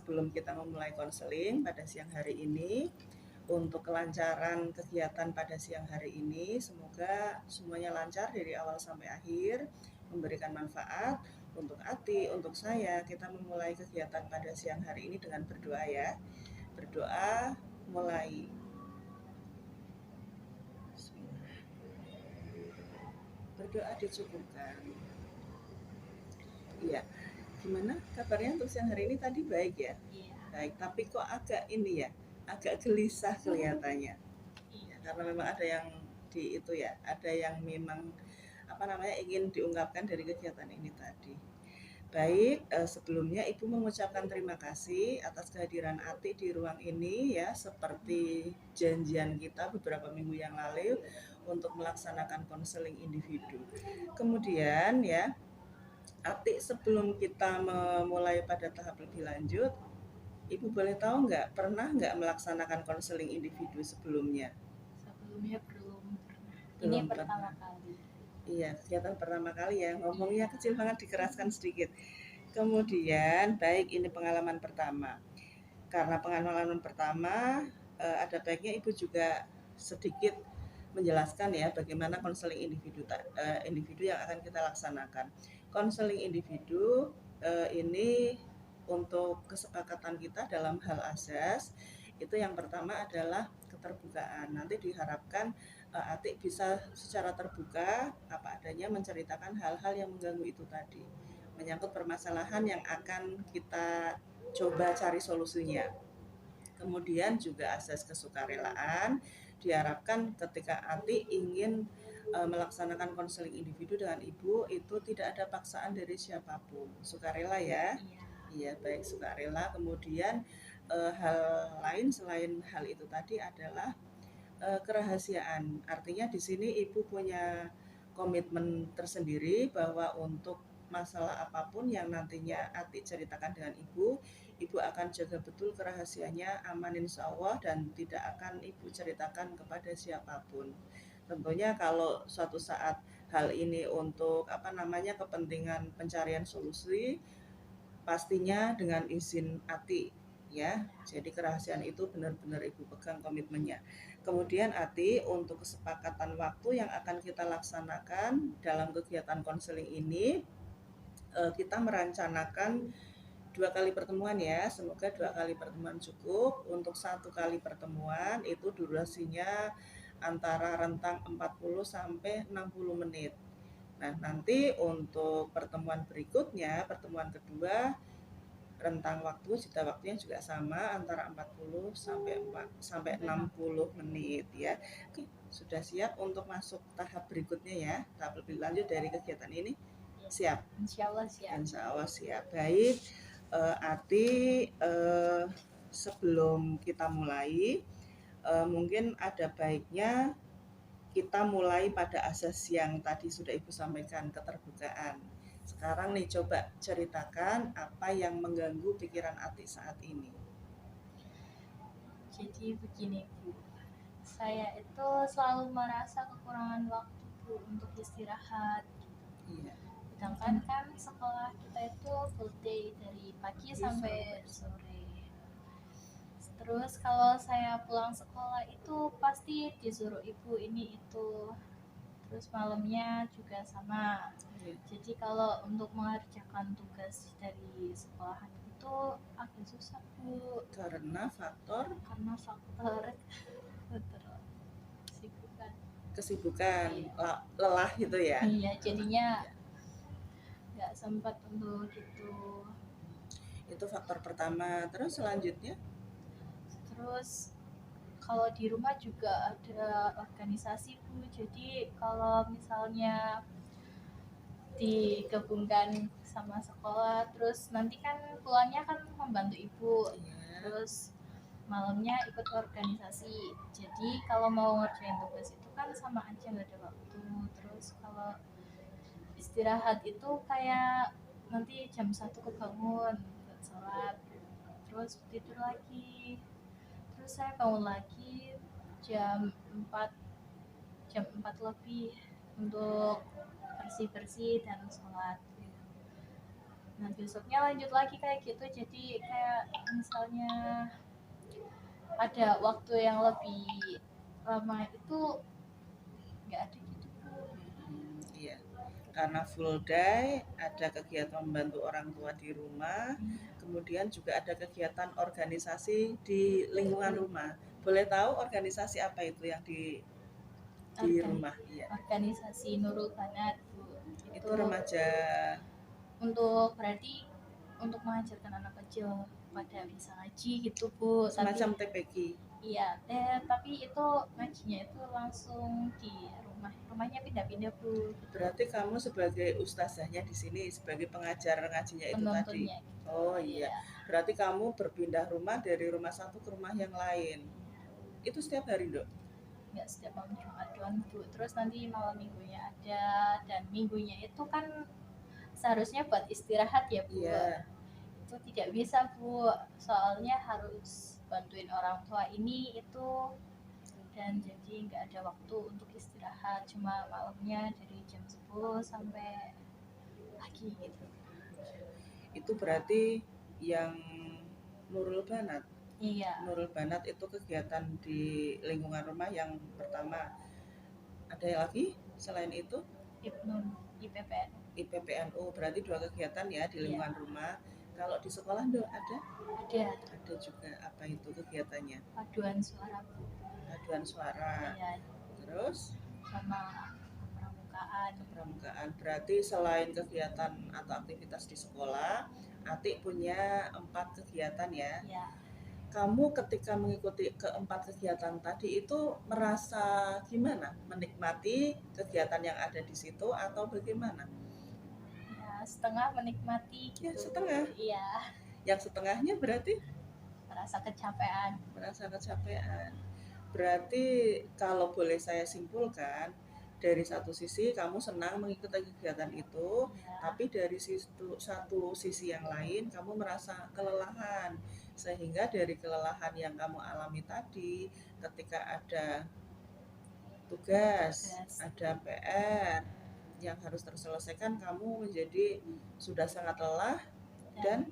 sebelum kita memulai konseling pada siang hari ini, untuk kelancaran kegiatan pada siang hari ini, semoga semuanya lancar dari awal sampai akhir, memberikan manfaat untuk Ati, untuk saya. Kita memulai kegiatan pada siang hari ini dengan berdoa ya. Berdoa, mulai. Berdoa dicukupkan. Iya. Gimana kabarnya untuk siang hari ini tadi baik ya? Iya. Baik, tapi kok agak ini ya, agak gelisah kelihatannya. Ya, karena memang ada yang di itu ya, ada yang memang ingin diungkapkan dari kegiatan ini tadi. Baik, sebelumnya Ibu mengucapkan terima kasih atas kehadiran Ati di ruang ini ya, seperti janjian kita beberapa minggu yang lalu untuk melaksanakan konseling individu. Kemudian ya, Ati sebelum kita memulai pada tahap lebih lanjut, Ibu boleh tahu nggak, pernah nggak melaksanakan konseling individu sebelumnya? Sebelumnya belum pernah. Ini Belum pertama pernah. kali. Iya, kegiatan pertama kali ya, ngomongnya kecil banget, dikeraskan sedikit. Kemudian, baik ini pengalaman pertama. Karena pengalaman pertama, ada baiknya Ibu juga sedikit menjelaskan ya bagaimana konseling individu yang akan kita laksanakan. Konseling individu ini untuk kesepakatan kita dalam hal asas, itu yang pertama adalah keterbukaan. Nanti diharapkan Atik bisa secara terbuka apa adanya menceritakan hal-hal yang mengganggu itu tadi, menyangkut permasalahan yang akan kita coba cari solusinya. Kemudian juga asas kesukarelaan, diharapkan ketika Ati ingin melaksanakan konseling individu dengan Ibu, itu tidak ada paksaan dari siapapun, sukarela ya. Iya, baik, sukarela. Kemudian hal lain selain hal itu tadi adalah kerahasiaan. Artinya di sini Ibu punya komitmen tersendiri bahwa untuk masalah apapun yang nantinya Ati ceritakan dengan Ibu, Ibu akan jaga betul kerahasiaannya, aman insya Allah, dan tidak akan Ibu ceritakan kepada siapapun. Tentunya kalau suatu saat hal ini untuk kepentingan pencarian solusi, pastinya dengan izin Ati ya. Jadi kerahasiaan itu benar-benar Ibu pegang komitmennya. Kemudian Ati, untuk kesepakatan waktu yang akan kita laksanakan dalam kegiatan konseling ini, kita merencanakan 2 kali pertemuan ya. Semoga 2 kali pertemuan cukup. Untuk 1 kali pertemuan itu durasinya antara rentang 40 sampai 60 menit. Nah, nanti untuk pertemuan berikutnya, pertemuan kedua, rentang waktu, jeda waktunya juga sama antara 40 sampai 60 menit ya. Oke, sudah siap untuk masuk tahap berikutnya ya, tahap lebih lanjut dari kegiatan ini? Siap? Insya Allah siap. Insya Allah siap. Baik, Ati, sebelum kita mulai, mungkin ada baiknya kita mulai pada asas yang tadi sudah Ibu sampaikan, keterbukaan. Sekarang nih coba ceritakan apa yang mengganggu pikiran Ati saat ini. Jadi begini Bu, saya itu selalu merasa kekurangan waktu Bu untuk istirahat. Iya. Sedangkan kan sekolah kita itu full day dari pagi sampai sore. Terus kalau saya pulang sekolah itu pasti disuruh ibu ini itu. Terus malamnya juga sama. Jadi kalau untuk mengerjakan tugas dari sekolahan itu agak susah Bu. Karena faktor kesibukan, lelah gitu ya. Iya, jadinya nggak sempat untuk itu. Itu faktor pertama. Terus selanjutnya? Terus kalau di rumah juga ada organisasi Bu. Jadi kalau misalnya digabungkan sama sekolah, terus nanti kan pulangnya kan membantu ibu. Terus malamnya ikut organisasi. Jadi kalau mau ngerjain tugas itu kan sama aja nggak ada waktu. Terus kalau istirahat itu kayak nanti jam 1 kebangun buat sholat, terus tidur lagi, terus saya bangun lagi jam 4 lebih untuk bersih-bersih dan sholat. Nah besoknya lanjut lagi kayak gitu, jadi kayak misalnya ada waktu yang lebih lama itu nggak ada gitu Bu. Iya, karena full day, ada kegiatan membantu orang tua di rumah, kemudian juga ada kegiatan organisasi di lingkungan rumah. Boleh tahu organisasi apa itu yang di rumah? Iya, Organisasi Nurul Banat Bu. itu remaja. Untuk berarti untuk mengajarkan anak kecil pada bisa ngaji gitu Bu. Semacam TPG. Iya, tapi itu ngajinya itu langsung di rumahnya pindah-pindah Bu. Berarti kamu sebagai ustazahnya di sini, sebagai pengajar ngajinya itu tadi. Penontonnya gitu. Oh iya, berarti kamu berpindah rumah dari rumah satu ke rumah yang lain. Itu setiap hari, Dok? Nggak setiap malam Jumat doang Bu. Terus nanti malam minggunya ada, dan minggunya itu kan seharusnya buat istirahat ya Bu. Iya. Itu tidak bisa Bu, soalnya harus bantuin orang tua ini itu, dan jadi nggak ada waktu untuk istirahat, cuma malamnya dari jam 10 sampai pagi gitu. Itu berarti yang Nurul Banat. Iya. Nurul Banat itu kegiatan di lingkungan rumah yang pertama. Ada yang lagi selain itu? IPPN. IPPNU, berarti 2 kegiatan ya di lingkungan rumah. Kalau di sekolah Dok ada? Ada juga. Apa itu kegiatannya? Paduan suara Bu. Paduan suara. Iya. Terus sama pramukaan. Berarti selain kegiatan atau aktivitas di sekolah, Atik punya 4 kegiatan ya? Iya. Kamu ketika mengikuti keempat kegiatan tadi itu merasa gimana? Menikmati kegiatan yang ada di situ atau bagaimana? Ya, setengah menikmati gitu. Ya, setengah. Iya. Yang setengahnya berarti merasa kecapean. Berarti kalau boleh saya simpulkan, dari satu sisi kamu senang mengikuti kegiatan itu, tapi dari satu sisi yang lain kamu merasa kelelahan, sehingga dari kelelahan yang kamu alami tadi, ketika ada tugas, ada PR yang harus terselesaikan, kamu menjadi sudah sangat lelah dan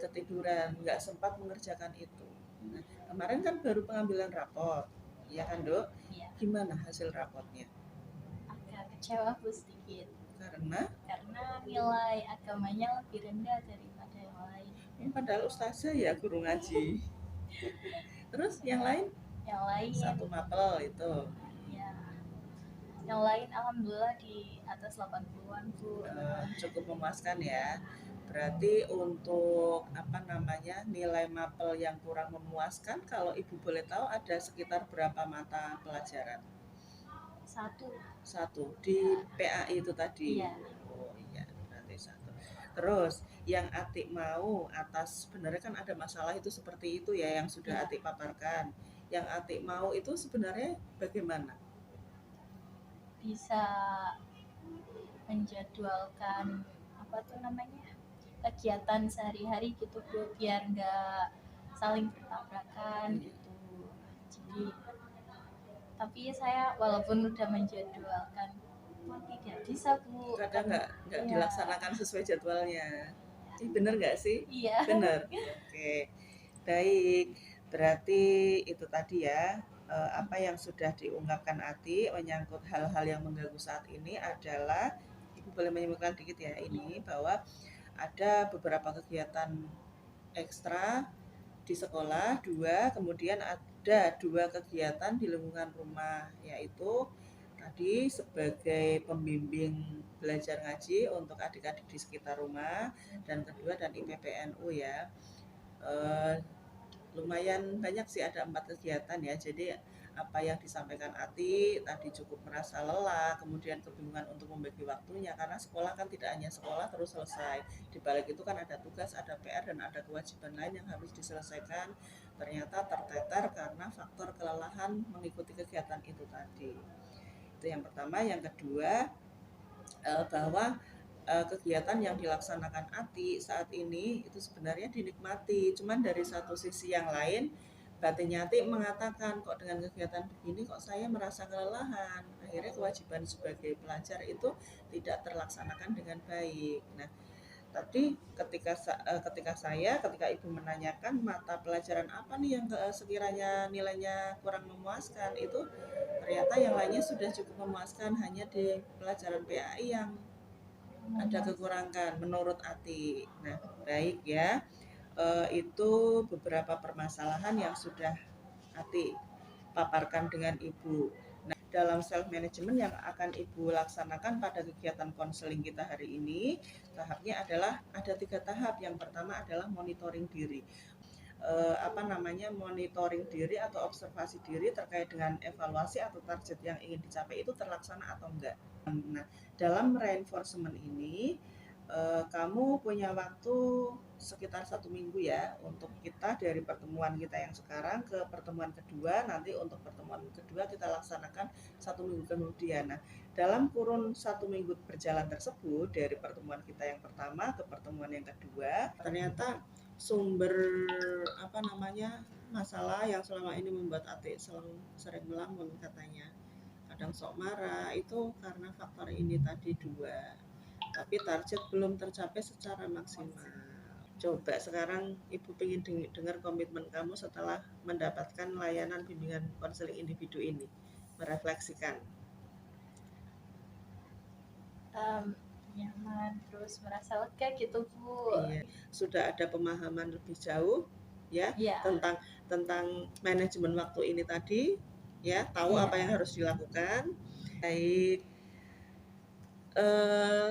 ketiduran, nggak sempat mengerjakan itu. Nah, kemarin kan baru pengambilan raport, ya kan Dok? Iya. Gimana hasil rapotnya? Agak kecewa Bu sedikit. Karena nilai agamanya lebih rendah daripada yang lain. Padahal ustazah ya, guru ngaji. Terus yang lain? Satu mapel itu. Ya. Yang lain alhamdulillah di atas 80-an Bu. Cukup memuaskan ya. Berarti untuk nilai mapel yang kurang memuaskan, kalau Ibu boleh tahu ada sekitar berapa mata pelajaran? Satu di PAI itu tadi. Iya. Oh iya, berarti satu. Terus yang Atik mau atas, sebenarnya kan ada masalah itu seperti itu ya yang sudah Atik paparkan. Yang Atik mau itu sebenarnya bagaimana? Bisa menjadwalkan kegiatan sehari-hari gitu Bu, biar nggak saling bertabrakan gitu. Jadi tapi saya walaupun udah menjadwalkan tidak bisa Bu, kadang nggak dilaksanakan sesuai jadwalnya. Bener nggak sih? Iya. Bener. Oke, baik. Berarti itu tadi ya, apa yang sudah diungkapkan Ati menyangkut hal-hal yang mengganggu saat ini adalah, Ibu boleh menyimpulkan dikit ya ini, bahwa ada beberapa kegiatan ekstra di sekolah, 2, kemudian ada 2 kegiatan di lingkungan rumah, yaitu tadi sebagai pembimbing belajar ngaji untuk adik-adik di sekitar rumah, dan kedua dan IPPNU ya. Lumayan banyak sih, ada 4 kegiatan ya. Jadi apa yang disampaikan Ati tadi cukup merasa lelah, kemudian kebingungan untuk membagi waktunya, karena sekolah kan tidak hanya sekolah terus selesai. Di balik itu kan ada tugas, ada PR, dan ada kewajiban lain yang harus diselesaikan. Ternyata terteter karena faktor kelelahan mengikuti kegiatan itu tadi. Itu yang pertama. Yang kedua, bahwa kegiatan yang dilaksanakan Ati saat ini itu sebenarnya dinikmati, cuman dari satu sisi yang lain batinnya Ati mengatakan, kok dengan kegiatan begini kok saya merasa kelelahan, akhirnya kewajiban sebagai pelajar itu tidak terlaksanakan dengan baik. Nah, Tadi ketika ibu menanyakan mata pelajaran apa nih yang sekiranya nilainya kurang memuaskan, itu ternyata yang lainnya sudah cukup memuaskan, hanya di pelajaran PAI yang ada kekurangan menurut Ati. Nah, baik ya. Itu beberapa permasalahan yang sudah Ati paparkan dengan Ibu. Nah, dalam self management yang akan Ibu laksanakan pada kegiatan konseling kita hari ini, tahapnya adalah ada 3 tahap. Yang pertama adalah monitoring diri. Monitoring diri atau observasi diri terkait dengan evaluasi atau target yang ingin dicapai itu terlaksana atau enggak. Nah, dalam reinforcement ini kamu punya waktu sekitar 1 minggu ya untuk kita dari pertemuan kita yang sekarang ke pertemuan kedua. Nanti untuk pertemuan kedua kita laksanakan 1 minggu kemudian. Nah, dalam kurun 1 minggu berjalan tersebut, dari pertemuan kita yang pertama ke pertemuan yang kedua, ternyata sumber masalah yang selama ini membuat Atik sering melamun, katanya kadang sok marah, itu karena faktor ini tadi 2, tapi target belum tercapai secara maksimal. Coba sekarang Ibu pengen dengar komitmen kamu setelah mendapatkan layanan bimbingan konseling individu ini. Merefleksikan. Nyaman, terus merasa lega gitu Bu. Iya, sudah ada pemahaman lebih jauh ya, Iya. tentang manajemen waktu ini tadi ya, tahu apa yang harus dilakukan. Baik,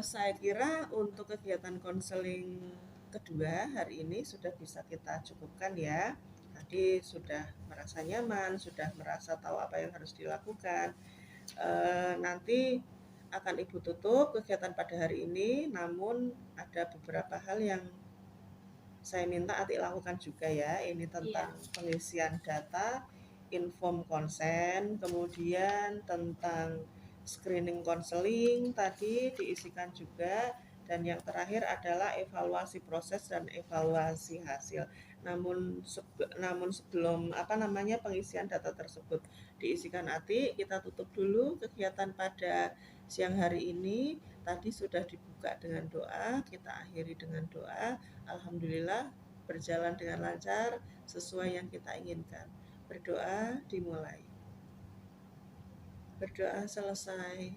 saya kira untuk kegiatan konseling kedua hari ini sudah bisa kita cukupkan ya. Tadi sudah merasa nyaman, sudah merasa tahu apa yang harus dilakukan. Nanti akan Ibu tutup kegiatan pada hari ini, namun ada beberapa hal yang saya minta Atik lakukan juga ya. Ini tentang pengisian data, inform konsen, kemudian tentang screening konseling tadi diisikan juga, dan yang terakhir adalah evaluasi proses dan evaluasi hasil. Namun sebelum pengisian data tersebut diisikan Ati, kita tutup dulu kegiatan pada siang hari ini. Tadi sudah dibuka dengan doa, kita akhiri dengan doa. Alhamdulillah berjalan dengan lancar sesuai yang kita inginkan. Berdoa dimulai. Berdoa selesai.